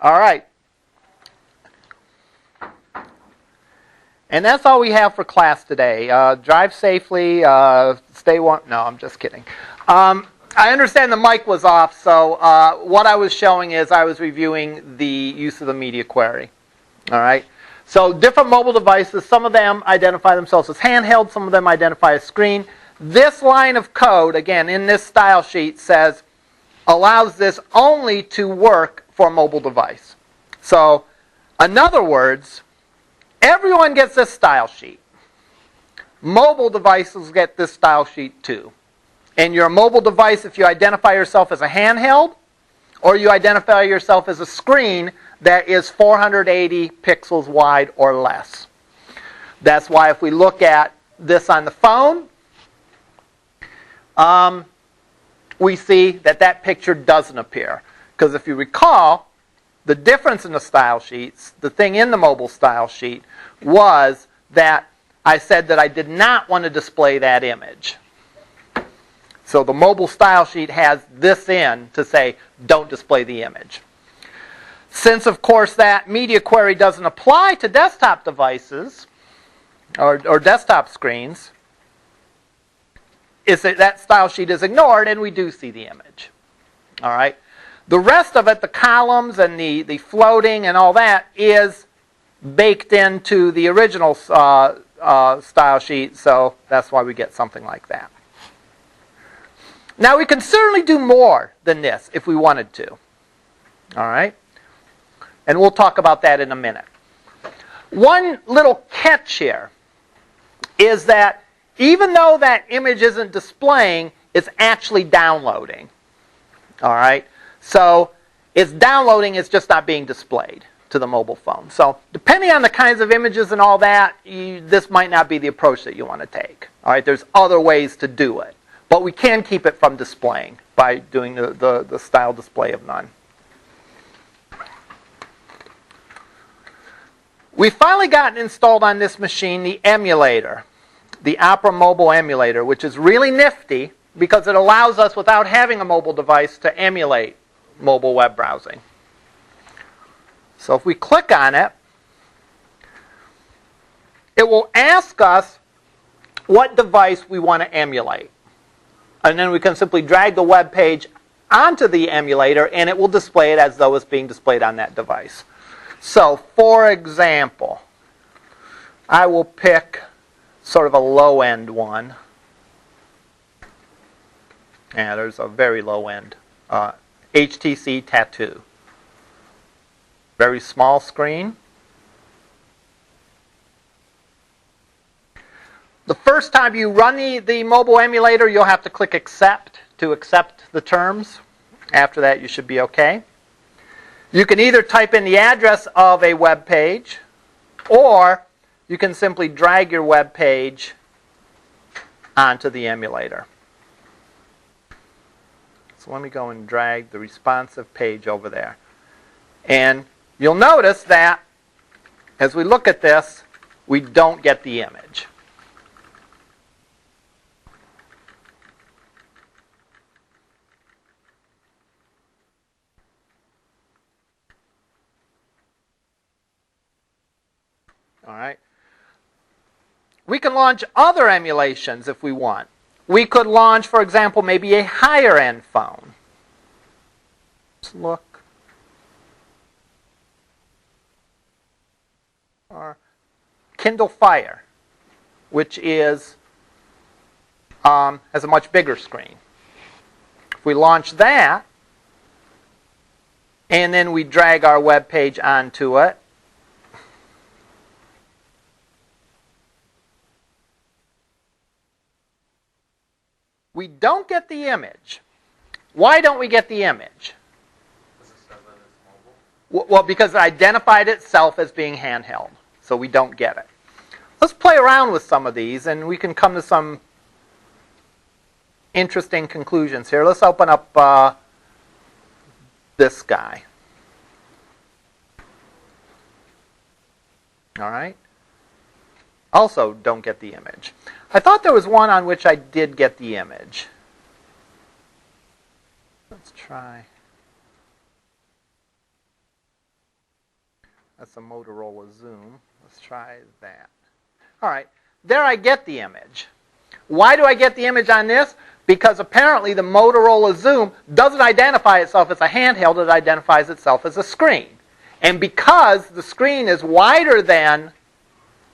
All right. And that's all we have for class today. Drive safely, stay warm. No, I'm just kidding. I understand the mic was off, so what I was showing is I was reviewing the use of the media query. All right. So different mobile devices, some of them identify themselves as handheld, some of them identify as screen. This line of code, again, in this style sheet says, allows this only to work for a mobile device. So, in other words, everyone gets this style sheet. Mobile devices get this style sheet too. And your mobile device, if you identify yourself as a handheld, or you identify yourself as a screen that is 480 pixels wide or less. That's why if we look at this on the phone, we see that that picture doesn't appear. Because if you recall, the difference in the style sheets, the thing in the mobile style sheet, was that I said that I did not want to display that image. So the mobile style sheet has this in to say, don't display the image. Since, of course, that media query doesn't apply to desktop devices or desktop screens, that style sheet is ignored and we do see the image. All right. The rest of it, the columns and the floating and all that, is baked into the original style sheet, so that's why we get something like that. Now we can certainly do more than this if we wanted to. All right? And we'll talk about that in a minute. One little catch here is that even though that image isn't displaying, it's actually downloading. All right? So it's downloading, it's just not being displayed to the mobile phone. So depending on the kinds of images and all that, this might not be the approach that you want to take. All right? There's other ways to do it. But we can keep it from displaying by doing the style display of none. We finally gotten installed on this machine the emulator, the Opera mobile emulator, which is really nifty because it allows us, without having a mobile device, to emulate mobile web browsing. So if we click on it, it will ask us what device we want to emulate. And then we can simply drag the web page onto the emulator and it will display it as though it's being displayed on that device. So, for example, I will pick sort of a low-end one. Yeah, there's a very low-end. HTC Tattoo. Very small screen. The first time you run the mobile emulator, you'll have to click Accept to accept the terms. After that, you should be okay. You can either type in the address of a web page, or you can simply drag your web page onto the emulator. So let me go and drag the responsive page over there. And you'll notice that as we look at this, we don't get the image. All right. We can launch other emulations if we want. We could launch, for example, maybe a higher-end phone. Let's look. Or Kindle Fire, which is has a much bigger screen. If we launch that, and then we drag our web page onto it, we don't get the image. Why don't we get the image? Well, because it identified itself as being handheld. So we don't get it. Let's play around with some of these and we can come to some interesting conclusions here. Let's open up this guy. All right. Also don't get the image. I thought there was one on which I did get the image. Let's try. That's a Motorola Zoom. Let's try that. All right, there I get the image. Why do I get the image on this? Because apparently the Motorola Zoom doesn't identify itself as a handheld, it identifies itself as a screen. And because the screen is wider than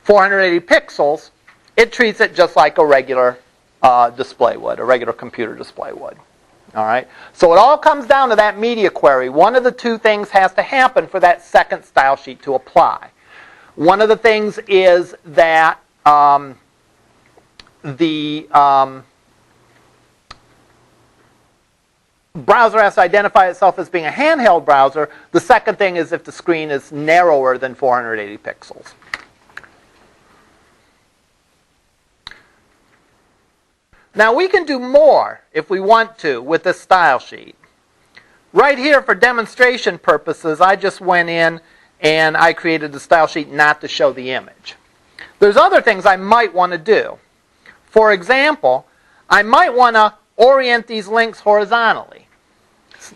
480 pixels, it treats it just like a regular display would, a regular computer display would. All right? So it all comes down to that media query. One of the two things has to happen for that second style sheet to apply. One of the things is that the browser has to identify itself as being a handheld browser. The second thing is if the screen is narrower than 480 pixels. Now we can do more if we want to with this style sheet. Right here for demonstration purposes, I just went in and I created the style sheet not to show the image. There's other things I might want to do. For example, I might want to orient these links horizontally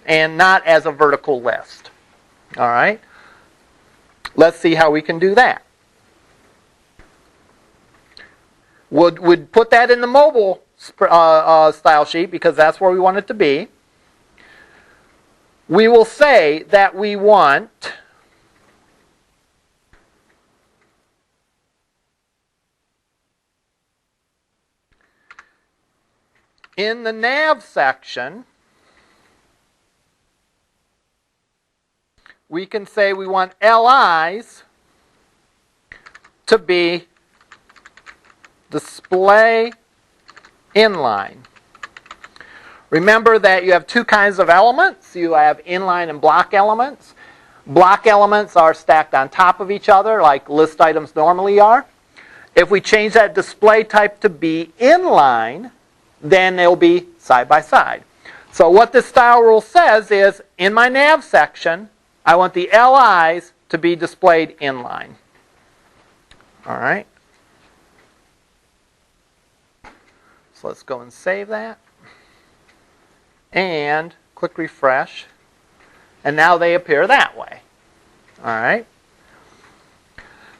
and not as a vertical list. All right? Let's see how we can do that. Would put that in the mobile style sheet because that's where we want it to be. We will say that we want in the nav section, we can say we want LIs to be display inline. Remember that you have two kinds of elements. You have inline and block elements. Block elements are stacked on top of each other like list items normally are. If we change that display type to be inline, then they'll be side by side. So what this style rule says is, in my nav section, I want the LIs to be displayed inline. All right. So let's go and save that. And click refresh. And now they appear that way. All right.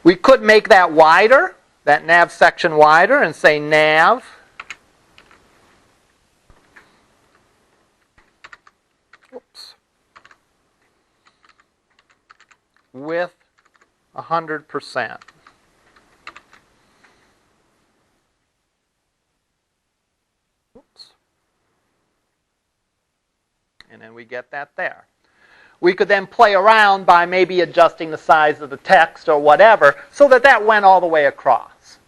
We could make that wider, that nav section wider, and say nav with 100%. Oops. And then we get that there. We could then play around by maybe adjusting the size of the text or whatever so that that went all the way across.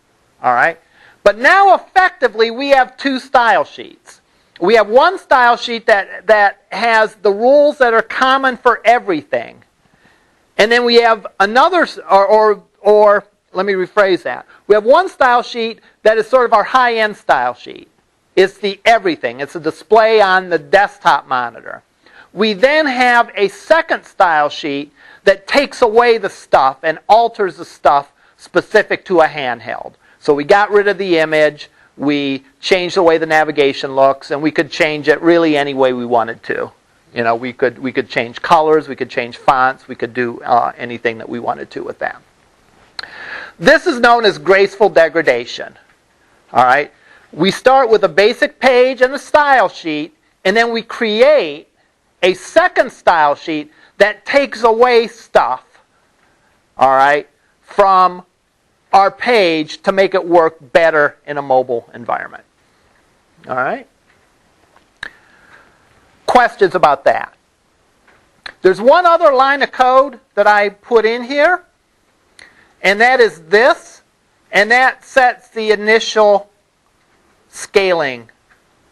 All right? But now effectively we have two style sheets. We have one style sheet that has the rules that are common for everything. And then we have another, or let me rephrase that. We have one style sheet that is sort of our high-end style sheet. It's the everything. It's a display on the desktop monitor. We then have a second style sheet that takes away the stuff and alters the stuff specific to a handheld. So we got rid of the image, we changed the way the navigation looks, and we could change it really any way we wanted to. You know, we could change colors, we could change fonts, we could do anything that we wanted to with that. This is known as graceful degradation. All right? We start with a basic page and a style sheet, and then we create a second style sheet that takes away stuff, all right, from our page to make it work better in a mobile environment. All right? Questions about that? There's one other line of code that I put in here, and that is this, and that sets the initial scaling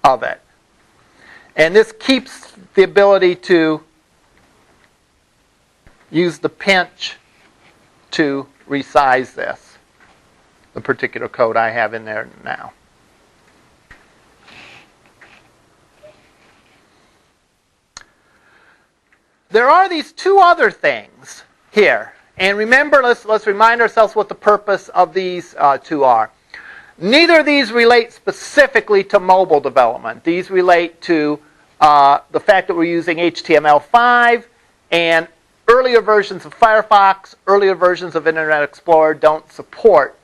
of it. And this keeps the ability to use the pinch to resize this, the particular code I have in there now. There are these two other things here. And remember, let's remind ourselves what the purpose of these two are. Neither of these relate specifically to mobile development. These relate to the fact that we're using HTML5 and earlier versions of Firefox, earlier versions of Internet Explorer don't support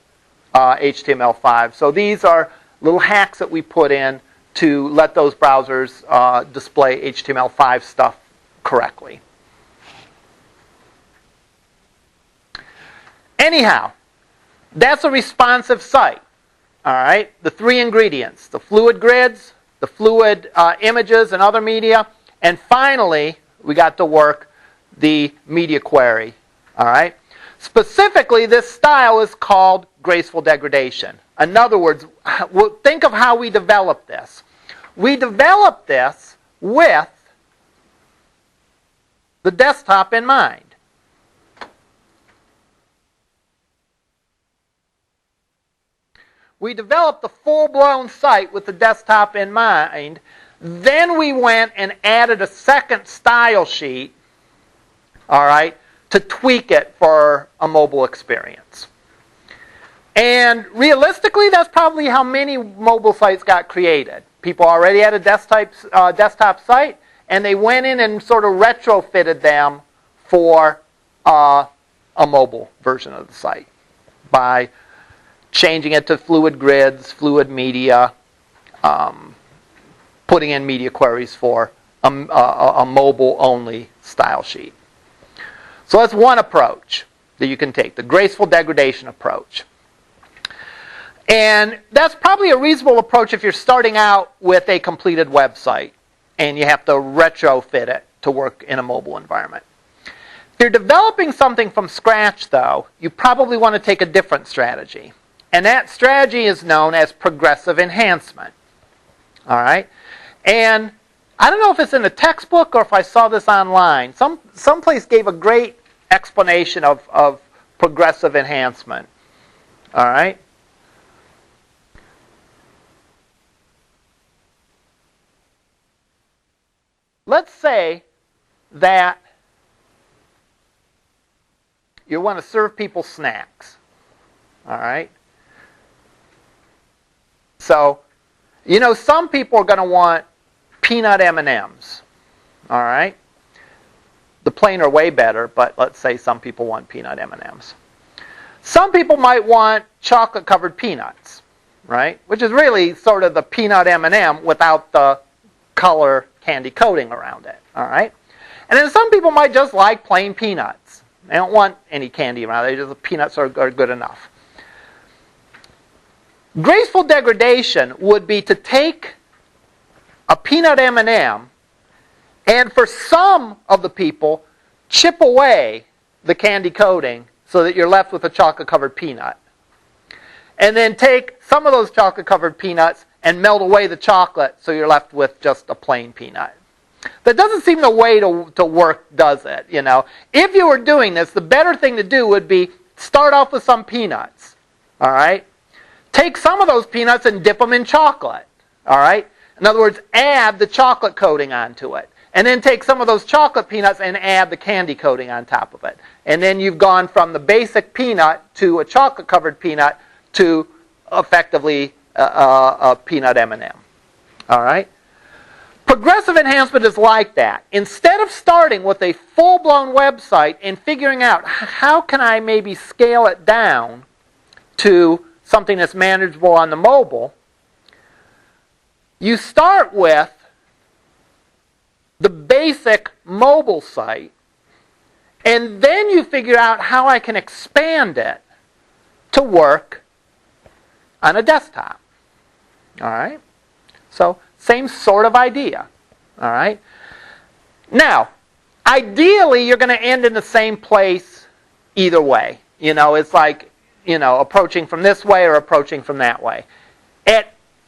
HTML5. So these are little hacks that we put in to let those browsers display HTML5 stuff correctly. Anyhow, that's a responsive site. All right, the three ingredients: the fluid grids, the fluid images and other media, and finally, we got to work the media query. All right. Specifically, this style is called graceful degradation. In other words, think of how we developed this. We developed this with the desktop in mind. We developed the full-blown site with the desktop in mind. Then we went and added a second style sheet, all right, to tweak it for a mobile experience. And realistically, that's probably how many mobile sites got created. People already had a desktop site, and they went in and sort of retrofitted them for a mobile version of the site by changing it to fluid grids, fluid media, putting in media queries for a mobile-only style sheet. So that's one approach that you can take, the graceful degradation approach. And that's probably a reasonable approach if you're starting out with a completed website and you have to retrofit it to work in a mobile environment. If you're developing something from scratch, though, you probably want to take a different strategy. And that strategy is known as progressive enhancement. All right? And I don't know if it's in a textbook or if I saw this online. Someplace gave a great explanation of progressive enhancement. All right? Let's say that you want to serve people snacks. All right? So, you know, some people are going to want peanut M&Ms. All right? The plain are way better, but let's say some people want peanut M&Ms. Some people might want chocolate-covered peanuts, right? Which is really sort of the peanut M&M without the color candy coating around it, all right? And then some people might just like plain peanuts. They don't want any candy around it. The peanuts are good enough. Graceful degradation would be to take a peanut M&M and for some of the people, chip away the candy coating so that you're left with a chocolate-covered peanut. And then take some of those chocolate-covered peanuts and melt away the chocolate so you're left with just a plain peanut. That doesn't seem the way to work, does it? You know, if you were doing this, the better thing to do would be start off with some peanuts. All right? Take some of those peanuts and dip them in chocolate. All right? In other words, add the chocolate coating onto it. And then take some of those chocolate peanuts and add the candy coating on top of it. And then you've gone from the basic peanut to a chocolate-covered peanut to effectively a peanut M&M. All right? Progressive enhancement is like that. Instead of starting with a full-blown website and figuring out how can I maybe scale it down to something that's manageable on the mobile, you start with the basic mobile site, and then you figure out how I can expand it to work on a desktop. All right? So, same sort of idea. All right? Now, ideally, you're going to end in the same place either way. You know, it's like, you know, approaching from this way or approaching from that way.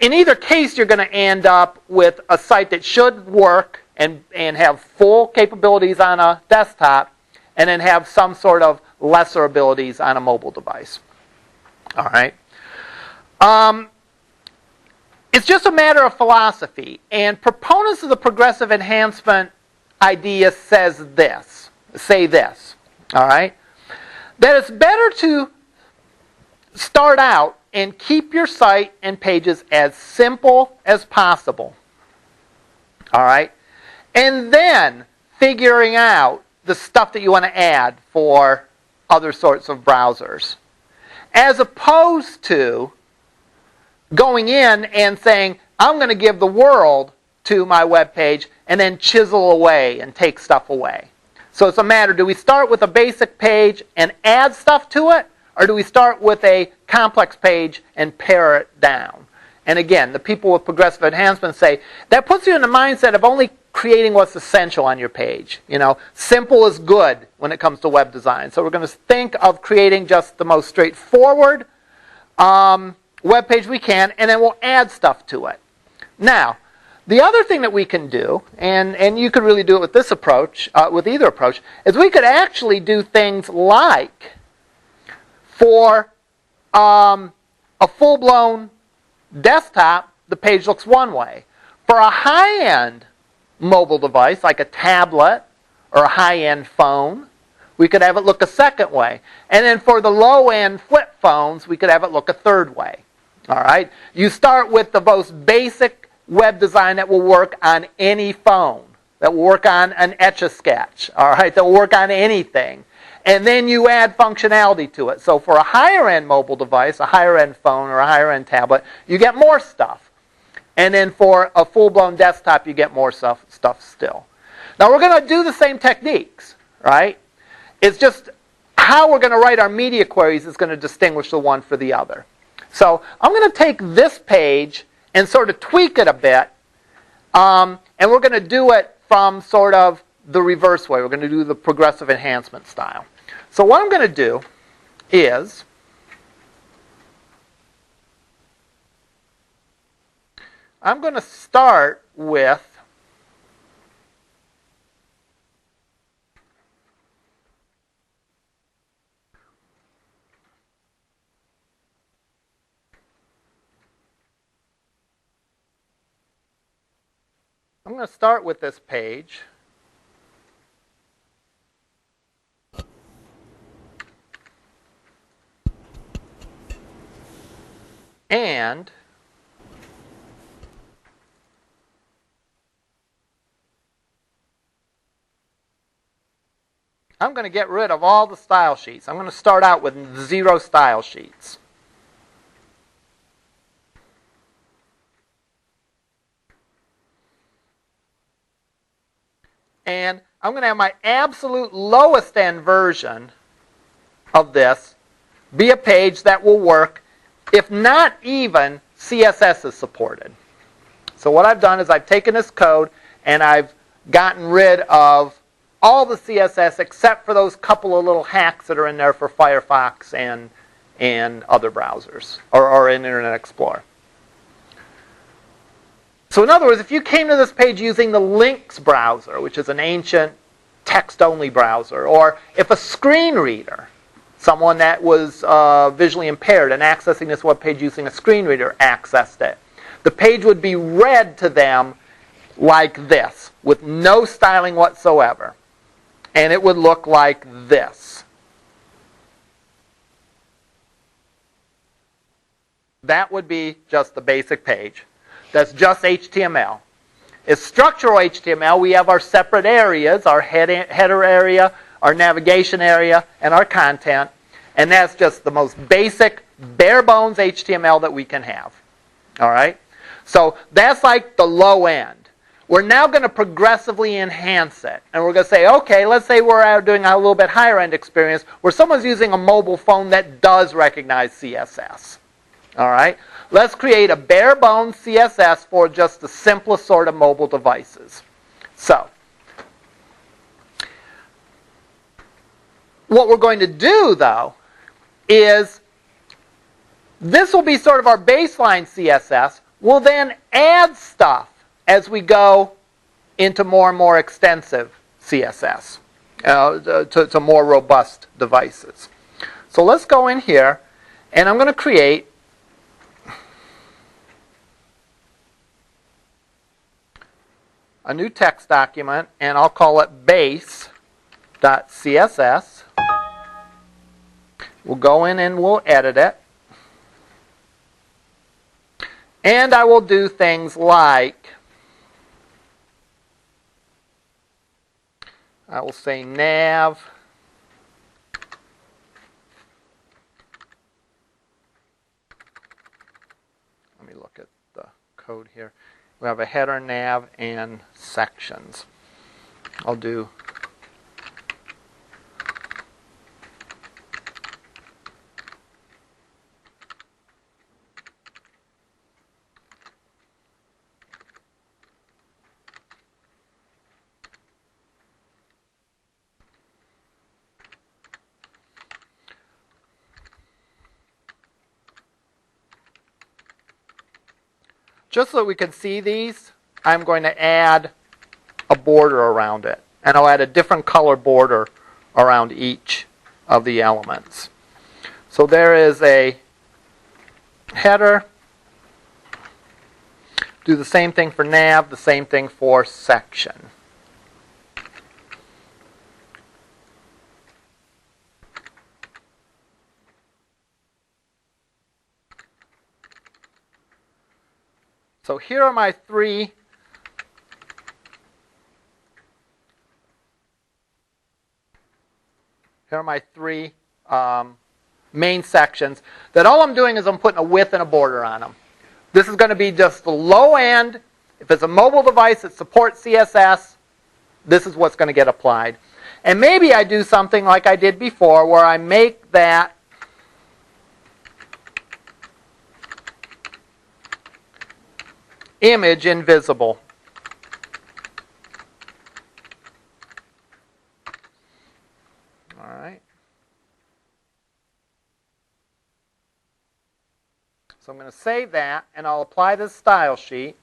In either case, you're going to end up with a site that should work and have full capabilities on a desktop, and then have some sort of lesser abilities on a mobile device. All right? It's just a matter of philosophy, and proponents of the progressive enhancement idea say this, all right? That it's better to start out and keep your site and pages as simple as possible, all right? And then figuring out the stuff that you want to add for other sorts of browsers. As opposed to going in and saying, I'm going to give the world to my web page and then chisel away and take stuff away. So it's a matter, do we start with a basic page and add stuff to it? Or do we start with a complex page and pare it down? And again, the people with progressive enhancement say, that puts you in the mindset of only creating what's essential on your page. You know, simple is good when it comes to web design. So we're going to think of creating just the most straightforward web page we can, and then we'll add stuff to it. Now, the other thing that we can do, and you could really do it with this approach, with either approach, is we could actually do things like, for a full-blown desktop, the page looks one way. For a high-end mobile device, like a tablet or a high-end phone, we could have it look a second way. And then for the low-end flip phones, we could have it look a third way. All right? You start with the most basic web design that will work on any phone, that will work on an Etch-a-Sketch, all right, that will work on anything. And then you add functionality to it. So for a higher-end mobile device, a higher-end phone or a higher-end tablet, you get more stuff. And then for a full-blown desktop, you get more stuff still. Now we're going to do the same techniques, right? It's just how we're going to write our media queries is going to distinguish the one for the other. So I'm going to take this page and sort of tweak it a bit. And we're going to do it from sort of the reverse way. We're going to do the progressive enhancement style. So what I'm going to do is I'm going to start with this page. And I'm going to get rid of all the style sheets. I'm going to start out with 0 style sheets. And I'm going to have my absolute lowest end version of this be a page that will work if not even CSS is supported. So what I've done is I've taken this code and I've gotten rid of all the CSS except for those couple of little hacks that are in there for Firefox and other browsers or in Internet Explorer. So in other words, if you came to this page using the Lynx browser, which is an ancient text-only browser, or if a screen reader, someone that was visually impaired and accessing this web page using a screen reader accessed it, the page would be read to them like this, with no styling whatsoever. And it would look like this. That would be just the basic page. That's just HTML. It's structural HTML. We have our separate areas, our header area, our navigation area, and our content. And that's just the most basic, bare bones HTML that we can have. All right? So that's like the low end. We're now going to progressively enhance it. And we're going to say, okay, let's say we're doing a little bit higher end experience where someone's using a mobile phone that does recognize CSS. All right? Let's create a bare bones CSS for just the simplest sort of mobile devices. So, what we're going to do, though, is this will be sort of our baseline CSS. We'll then add stuff as we go into more and more extensive CSS, to more robust devices. So let's go in here, and I'm going to create a new text document, and I'll call it base.css. We'll go in and we'll edit it. And I will do things like I will say nav. Let me look at the code here. We have a header, nav, and sections. I'll do just so we can see these, I'm going to add a border around it. And I'll add a different color border around each of the elements. So there is a header. Do the same thing for nav, the same thing for section. So here are my three main sections that all I'm doing is I'm putting a width and a border on them. This is going to be just the low end. If it's a mobile device that supports CSS, this is what's going to get applied. And maybe I do something like I did before where I make that image invisible. All right. So I'm going to save that, and I'll apply this style sheet.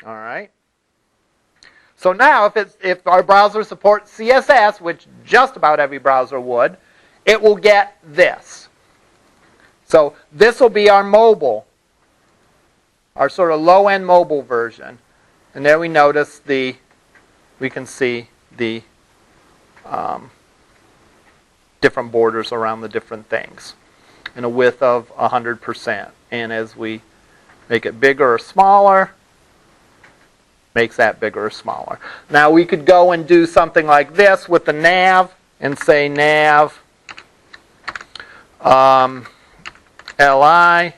All right. So now, if our browser supports CSS, which just about every browser would, it will get this. So this will be our mobile, our sort of low-end mobile version. And there we notice we can see the different borders around the different things in a width of 100%. And as we make it bigger or smaller, makes that bigger or smaller. Now we could go and do something like this with the nav and say nav li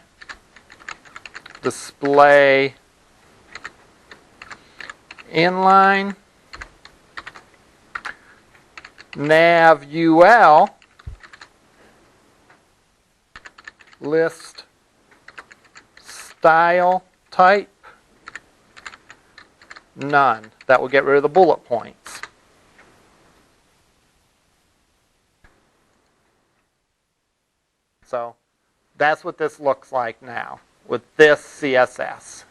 display inline nav ul list style type none. That will get rid of the bullet points. So that's what this looks like now with this CSS.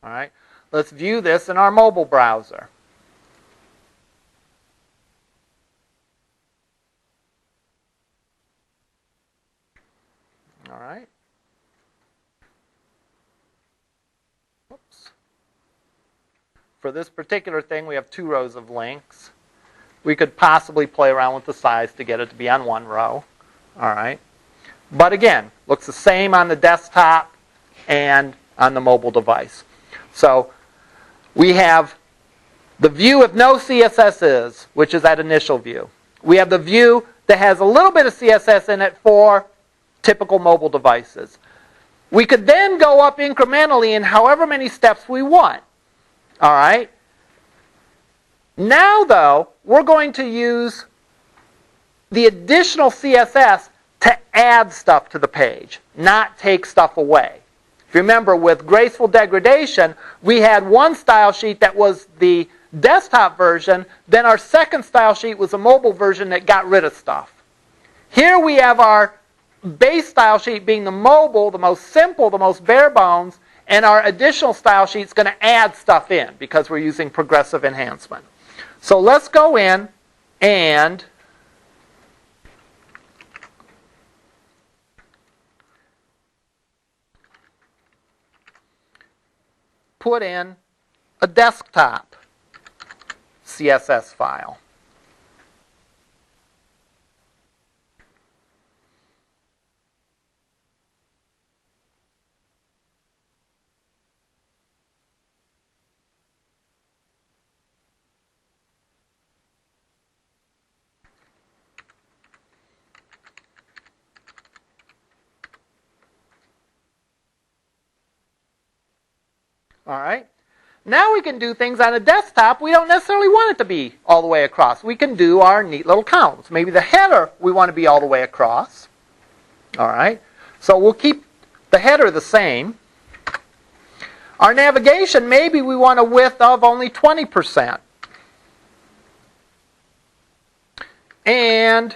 All right. Let's view this in our mobile browser. All right. Oops. For this particular thing, we have 2 rows of links. We could possibly play around with the size to get it to be on 1 row. All right. But again, looks the same on the desktop and on the mobile device. So we have the view with no CSS is, which is that initial view. We have the view that has a little bit of CSS in it for typical mobile devices. We could then go up incrementally in however many steps we want. All right. Now, though, we're going to use the additional CSS to add stuff to the page, not take stuff away. If you remember, with Graceful Degradation, we had one style sheet that was the desktop version, then our second style sheet was a mobile version that got rid of stuff. Here we have our base style sheet being the mobile, the most simple, the most bare bones, and our additional style sheet is going to add stuff in because we're using progressive enhancement. So let's go in and put in a desktop CSS file. All right. Now we can do things on a desktop. We don't necessarily want it to be all the way across. We can do our neat little columns. Maybe the header we want to be all the way across. All right. So we'll keep the header the same. Our navigation, maybe we want a width of only 20%. And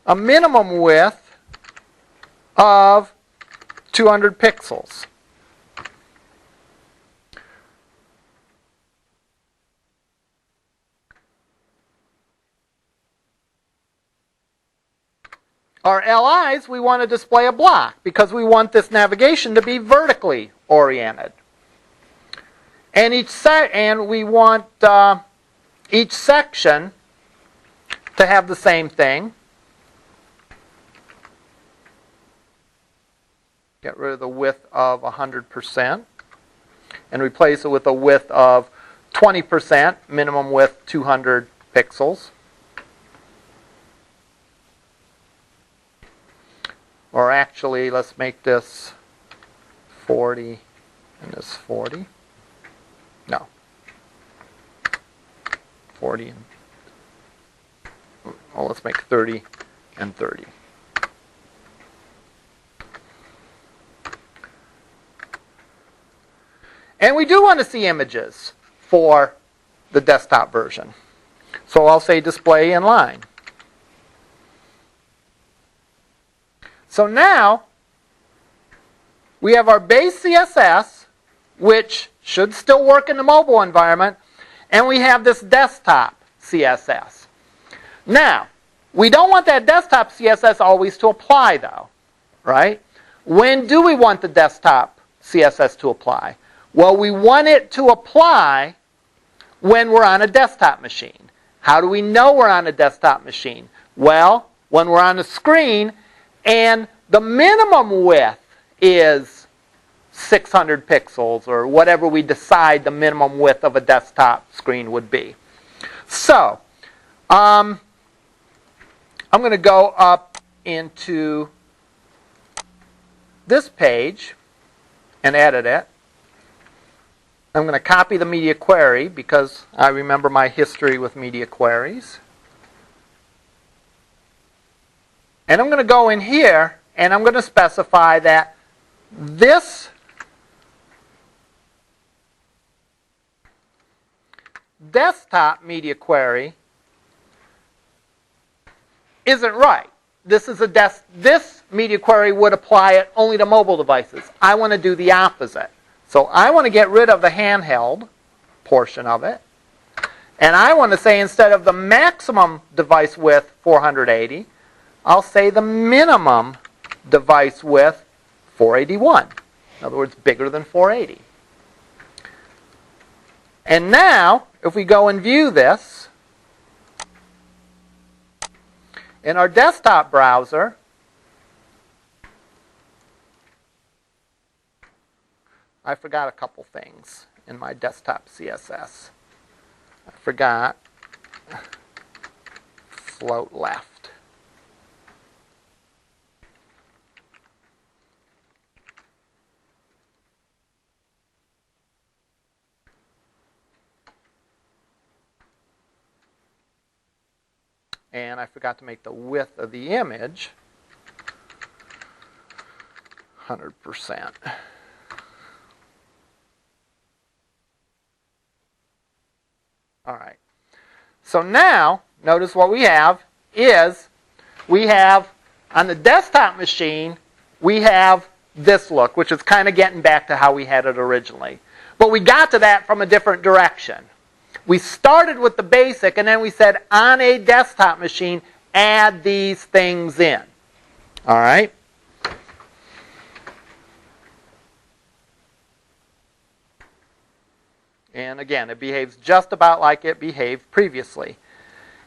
a minimum width of 200 pixels. Our LIs, we want to display a block because we want this navigation to be vertically oriented. And we want each section to have the same thing. Get rid of the width of 100% and replace it with a width of 20%, minimum width 200 pixels. Or actually, let's make this 40 and this 40. No. 40 and... Well, let's make 30 and 30. And we do want to see images for the desktop version. So I'll say display inline. So now, we have our base CSS, which should still work in the mobile environment, and we have this desktop CSS. Now, we don't want that desktop CSS always to apply, though, right? When do we want the desktop CSS to apply? Well, we want it to apply when we're on a desktop machine. How do we know we're on a desktop machine? Well, when we're on a screen, and the minimum width is 600 pixels or whatever we decide the minimum width of a desktop screen would be. So, I'm going to go up into this page and edit it. I'm going to copy the media query because I remember my history with media queries. And I'm going to go in here and I'm going to specify that this desktop media query isn't right. This media query would apply it only to mobile devices. I want to do the opposite. So I want to get rid of the handheld portion of it. And I want to say instead of the maximum device width 480, I'll say the minimum device width 481. In other words, bigger than 480. And now, if we go and view this, in our desktop browser, I forgot a couple things in my desktop CSS. I forgot float left. And I forgot to make the width of the image 100%. All right. So now, notice what we have is we have, on the desktop machine, we have this look, which is kind of getting back to how we had it originally. But we got to that from a different direction. We started with the basic, and then we said, on a desktop machine, add these things in. All right? And again, it behaves just about like it behaved previously.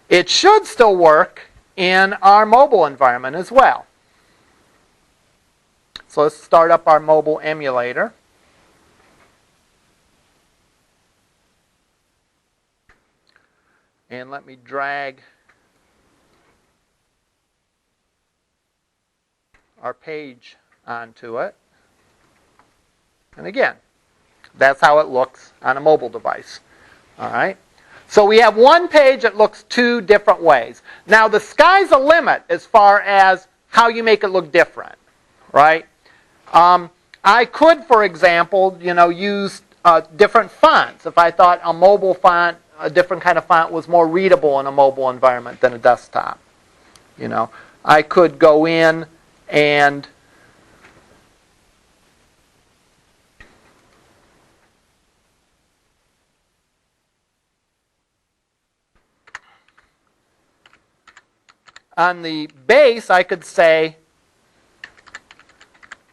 It should still work in our mobile environment as well. So let's start up our mobile emulator. And let me drag our page onto it. And again, that's how it looks on a mobile device. All right. So we have one page that looks two different ways. Now the sky's the limit as far as how you make it look different, right? I could, for example, use different fonts. If I thought a mobile font, a different kind of font was more readable in a mobile environment than a desktop. I could go in and on the base, I could say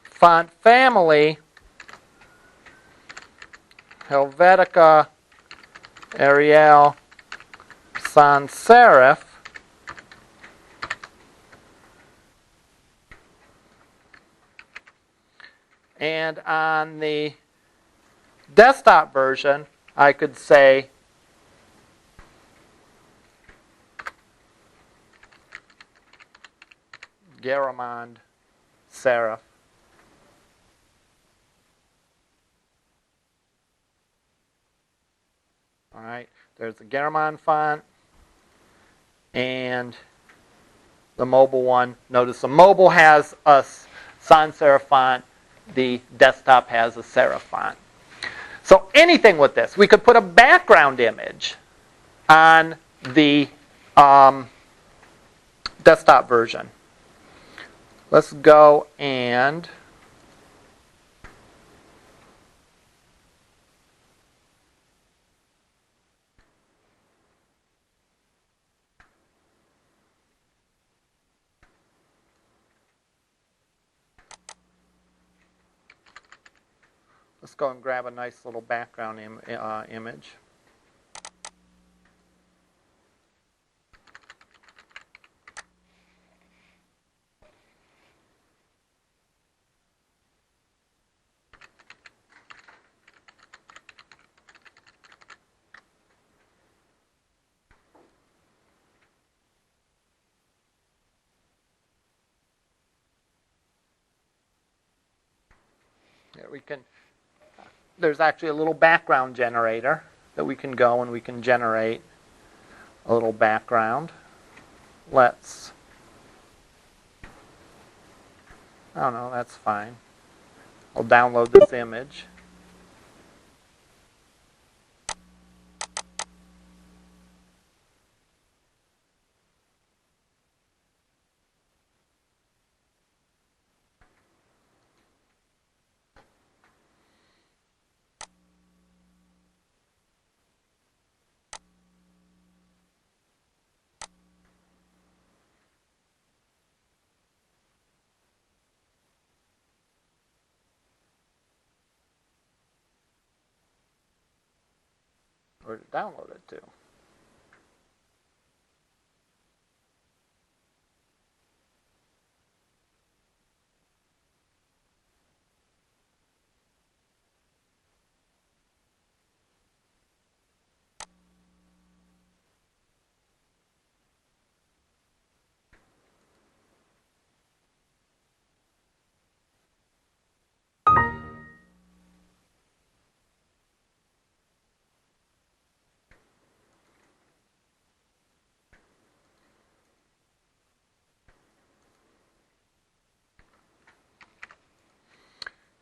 font family, Helvetica, Arial, sans serif. And on the desktop version, I could say Garamond serif. All right, there's the Garamond font and the mobile one. Notice the mobile has a sans serif font. The desktop has a serif font. So anything with this. We could put a background image on the desktop version. Let's go and let's go and grab a nice little background image. There we can. There's actually a little background generator that we can go and we can generate a little background. Let's. Oh no, that's fine. I'll download this image. Where to download it to.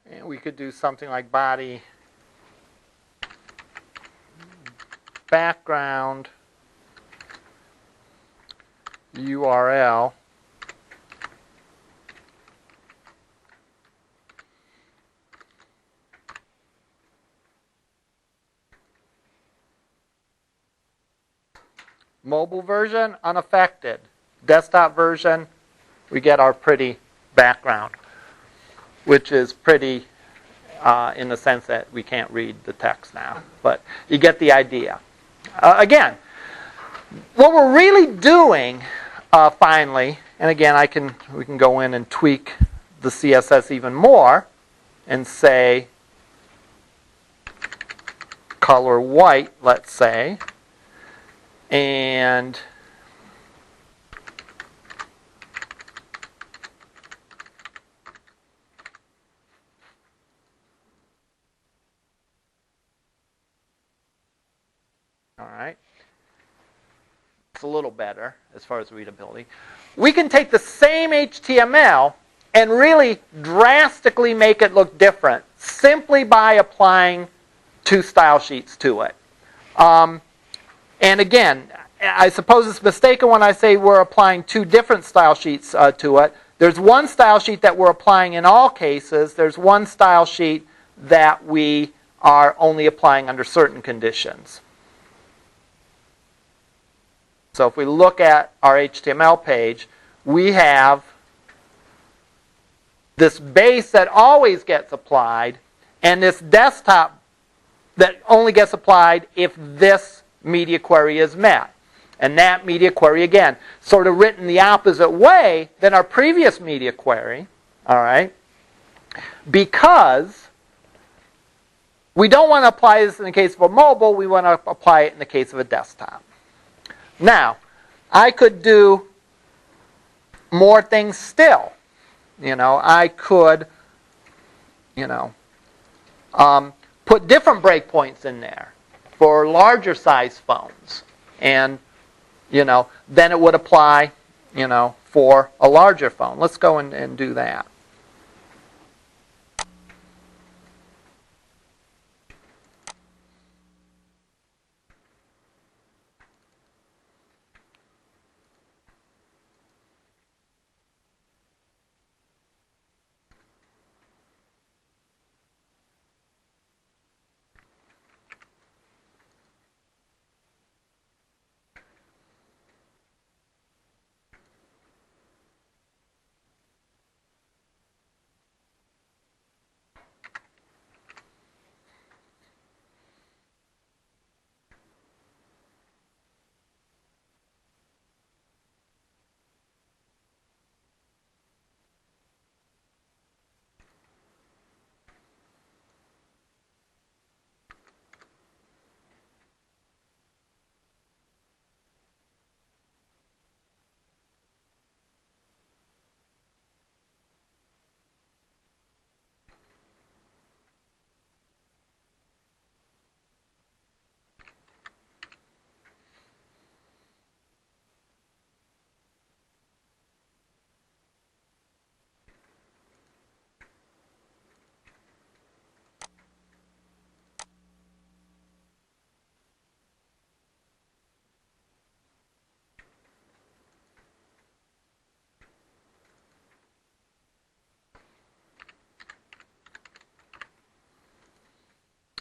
And we could do something like body background URL. Mobile version, unaffected. Desktop version, we get our pretty background, which is pretty in the sense that we can't read the text now. But you get the idea. Again, what we're really doing, finally, and again, we can go in and tweak the CSS even more and say color white, let's say, and all right. It's a little better as far as readability. We can take the same HTML and really drastically make it look different simply by applying two style sheets to it. And again, I suppose it's mistaken when I say we're applying two different style sheets to it. There's one style sheet that we're applying in all cases. There's one style sheet that we are only applying under certain conditions. So if we look at our HTML page, we have this base that always gets applied and this desktop that only gets applied if this media query is met. And that media query, again, sort of written the opposite way than our previous media query, all right? Because we don't want to apply this in the case of a mobile, we want to apply it in the case of a desktop. Now, I could do more things still. I could, put different breakpoints in there for larger size phones. And, then it would apply, for a larger phone. Let's go and do that.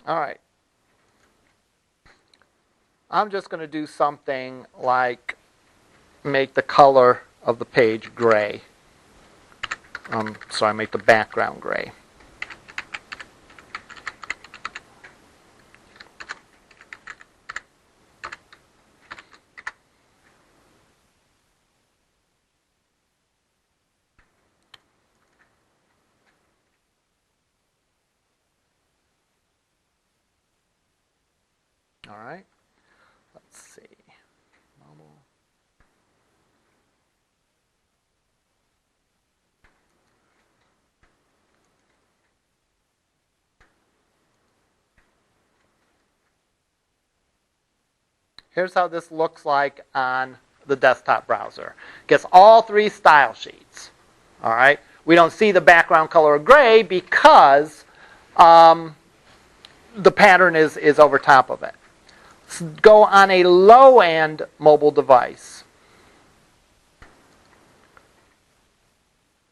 All right. I'm just going to do something like make the color of the page gray. Make the background gray. All right. Let's see. Mobile. Here's how this looks like on the desktop browser. Gets all three style sheets. All right. We don't see the background color of gray because the pattern is over top of it. Go on a low-end mobile device.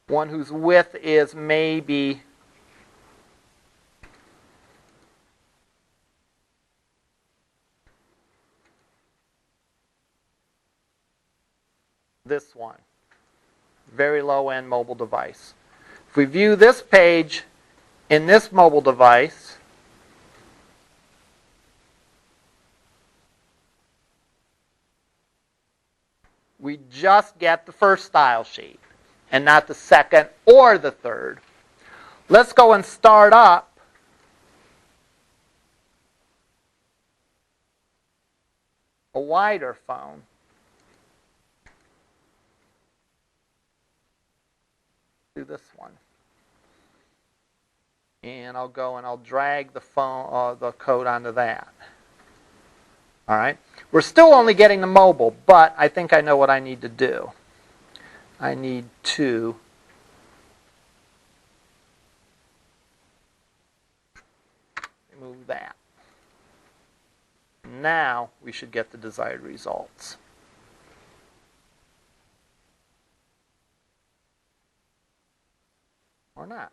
One whose width is maybe this one. Very low-end mobile device. If we view this page in this mobile device, we just get the first style sheet and not the second or the third. Let's go and start up a wider phone. Do this one. And I'll go and I'll drag the phone, the code onto that. All right. We're still only getting the mobile, but I think I know what I need to do. I need to remove that. Now we should get the desired results. Or not.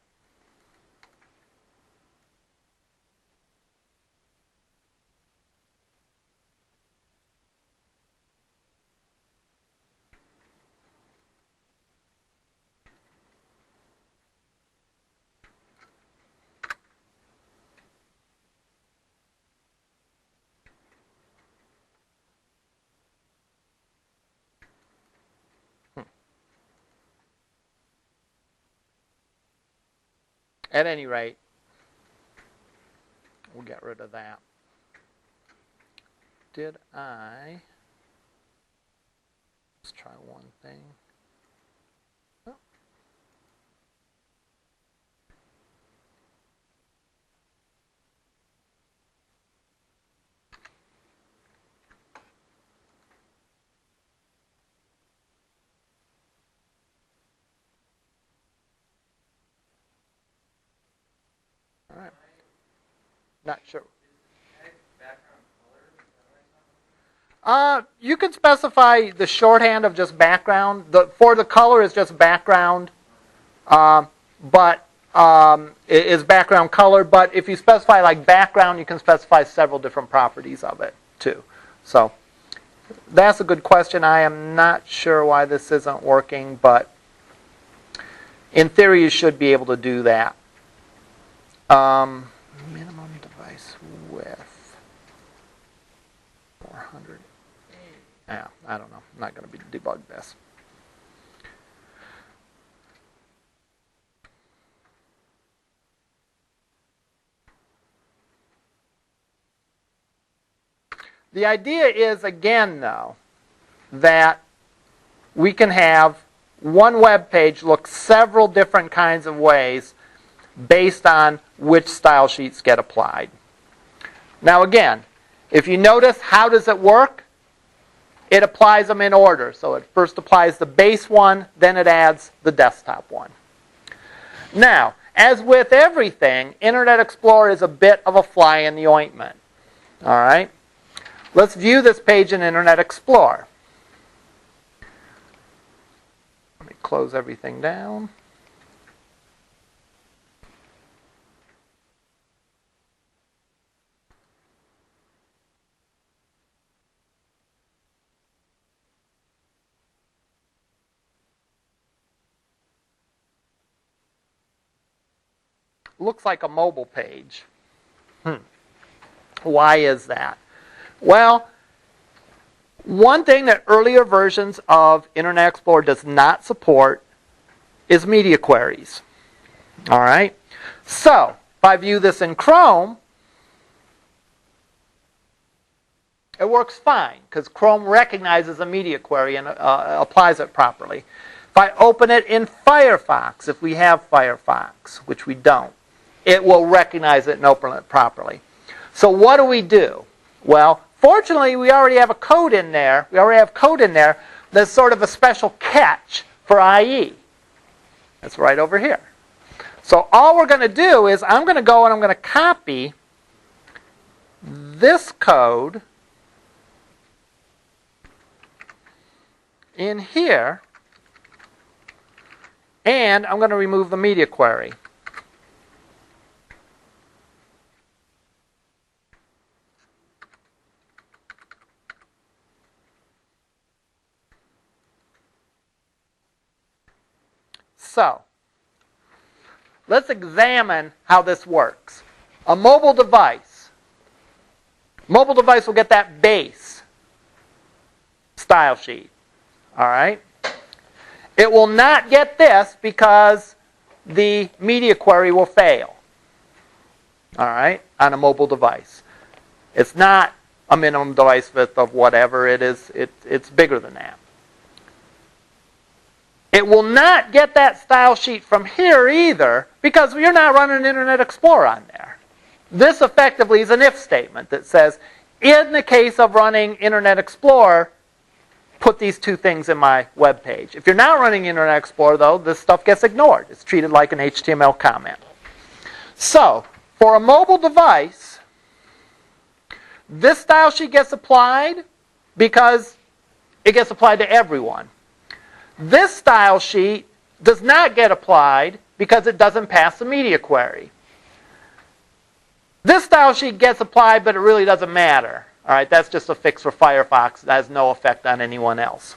At any rate, we'll get rid of that. Did I? Let's try one thing. Oh. All right. Not sure. You can specify the shorthand of just background. For the color is just background, but it is background color. But if you specify like background, you can specify several different properties of it too. So that's a good question. I am not sure why this isn't working, but in theory, you should be able to do that. Minimum device width 400. Yeah, I don't know. I'm not going to debug this. The idea is, again, though, that we can have one web page look several different kinds of ways based on which style sheets get applied. Now, again, if you notice, how does it work? It applies them in order. So it first applies the base one, then it adds the desktop one. Now, as with everything, Internet Explorer is a bit of a fly in the ointment. All right? Let's view this page in Internet Explorer. Let me close everything down. Looks like a mobile page. Why is that? Well, one thing that earlier versions of Internet Explorer does not support is media queries. All right? So, if I view this in Chrome, it works fine because Chrome recognizes a media query and applies it properly. If I open it in Firefox, if we have Firefox, which we don't, it will recognize it and open it properly. So what do? Well, fortunately, we already have a code in there. We already have code in there that's sort of a special catch for IE. That's right over here. So all we're going to do is I'm going to go and I'm going to copy this code in here, and I'm going to remove the media query. So, let's examine how this works. A mobile device. Mobile device will get that base style sheet. All right? It will not get this because the media query will fail. All right? On a mobile device. It's not a minimum device width of whatever it is. It's bigger than that. It will not get that style sheet from here either because you're not running Internet Explorer on there. This effectively is an if statement that says, in the case of running Internet Explorer, put these two things in my web page. If you're not running Internet Explorer, though, this stuff gets ignored. It's treated like an HTML comment. So, for a mobile device, this style sheet gets applied because it gets applied to everyone. This style sheet does not get applied because it doesn't pass the media query. This style sheet gets applied, but it really doesn't matter. All right, that's just a fix for Firefox. That has no effect on anyone else.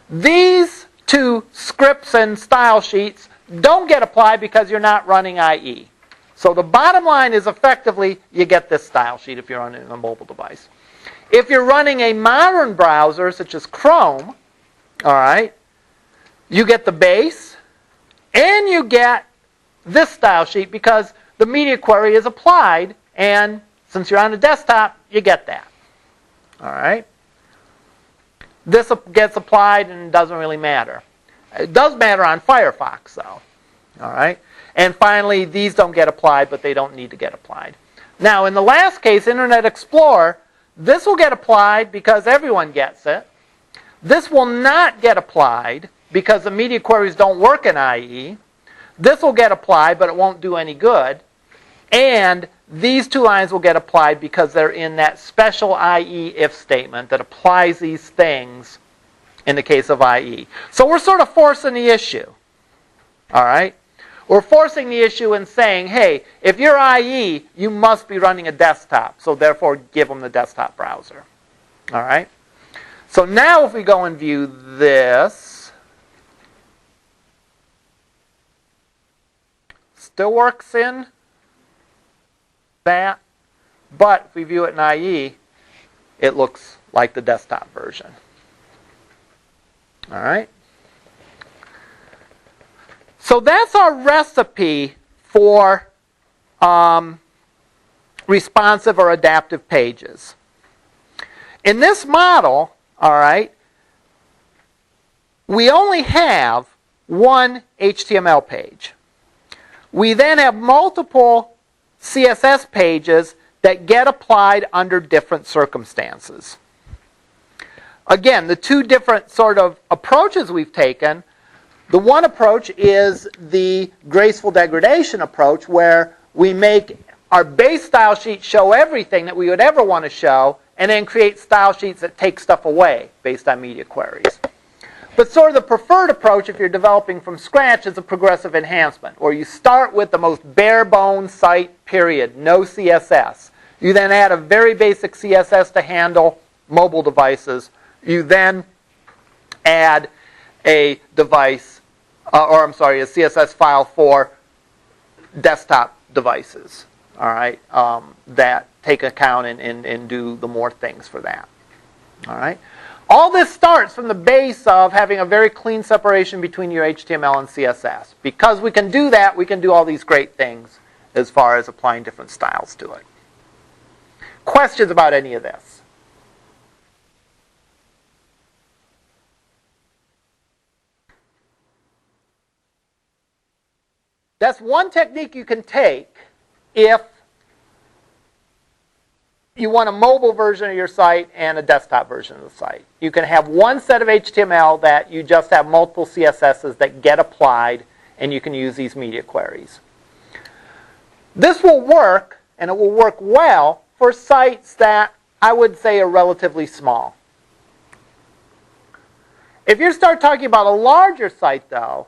These two scripts and style sheets don't get applied because you're not running IE. So the bottom line is effectively you get this style sheet if you're on a mobile device. If you're running a modern browser such as Chrome, all right, you get the base and you get this style sheet because the media query is applied, and since you're on a desktop, you get that. All right? This gets applied and it doesn't really matter. It does matter on Firefox, though. All right? And finally, these don't get applied, but they don't need to get applied. Now, in the last case, Internet Explorer, this will get applied because everyone gets it. This will not get applied because the media queries don't work in IE. This will get applied, but it won't do any good. And these two lines will get applied because they're in that special IE if statement that applies these things in the case of IE. So we're sort of forcing the issue. All right? We're forcing the issue and saying, hey, if you're IE, you must be running a desktop. So therefore, give them the desktop browser. All right? So now if we go and view this, still works in that, but if we view it in IE, it looks like the desktop version. All right? So that's our recipe for responsive or adaptive pages. In this model, all right, we only have one HTML page. We then have multiple CSS pages that get applied under different circumstances. Again, the two different sort of approaches we've taken, the one approach is the Graceful Degradation approach, where we make our base style sheet show everything that we would ever want to show, and then create style sheets that take stuff away based on media queries. But sort of the preferred approach, if you're developing from scratch, is a progressive enhancement, where you start with the most bare bones site, period, no CSS. You then add a very basic CSS to handle mobile devices. You then add a device, a CSS file for desktop devices, all right, that take account and do the more things for that, all right. All this starts from the base of having a very clean separation between your HTML and CSS. Because we can do that, we can do all these great things as far as applying different styles to it. Questions about any of this? That's one technique you can take if you want a mobile version of your site and a desktop version of the site. You can have one set of HTML that you just have multiple CSSs that get applied, and you can use these media queries. This will work, and it will work well, for sites that I would say are relatively small. If you start talking about a larger site, though,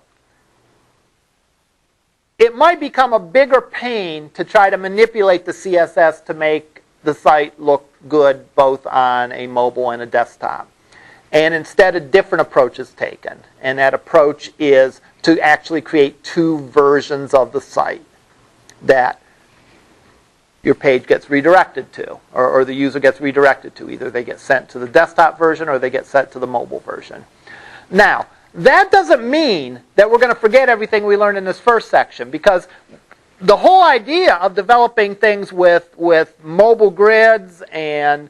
it might become a bigger pain to try to manipulate the CSS to make the site look good both on a mobile and a desktop. and instead a different approach is taken. And that approach is to actually create two versions of the site that your page gets redirected to, or the user gets redirected to. Either they get sent to the desktop version or they get sent to the mobile version. Now, that doesn't mean that we're going to forget everything we learned in this first section, because the whole idea of developing things with mobile grids and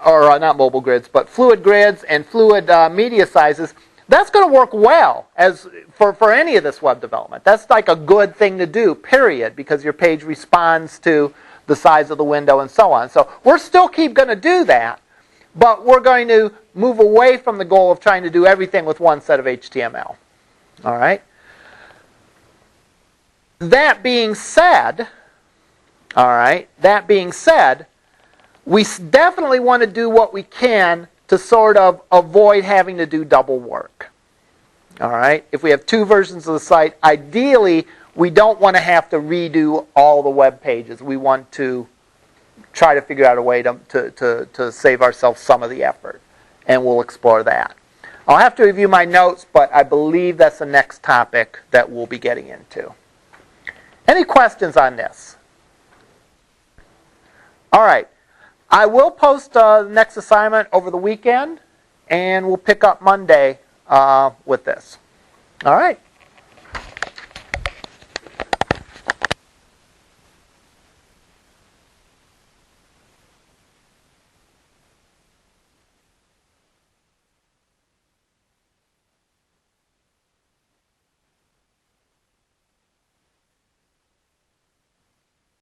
or not mobile grids, but fluid grids and fluid media sizes, that's going to work well as for any of this web development. That's like a good thing to do, period, because your page responds to the size of the window and so on. So we're still going to do that, but we're going to move away from the goal of trying to do everything with one set of HTML. All right? That being said, we definitely want to do what we can to sort of avoid having to do double work. All right? If we have two versions of the site, ideally we don't want to have to redo all the web pages. We want to try to figure out a way to save ourselves some of the effort. And we'll explore that. I'll have to review my notes, but I believe that's the next topic that we'll be getting into. Any questions on this? All right. I will post the next assignment over the weekend, and we'll pick up Monday with this. All right.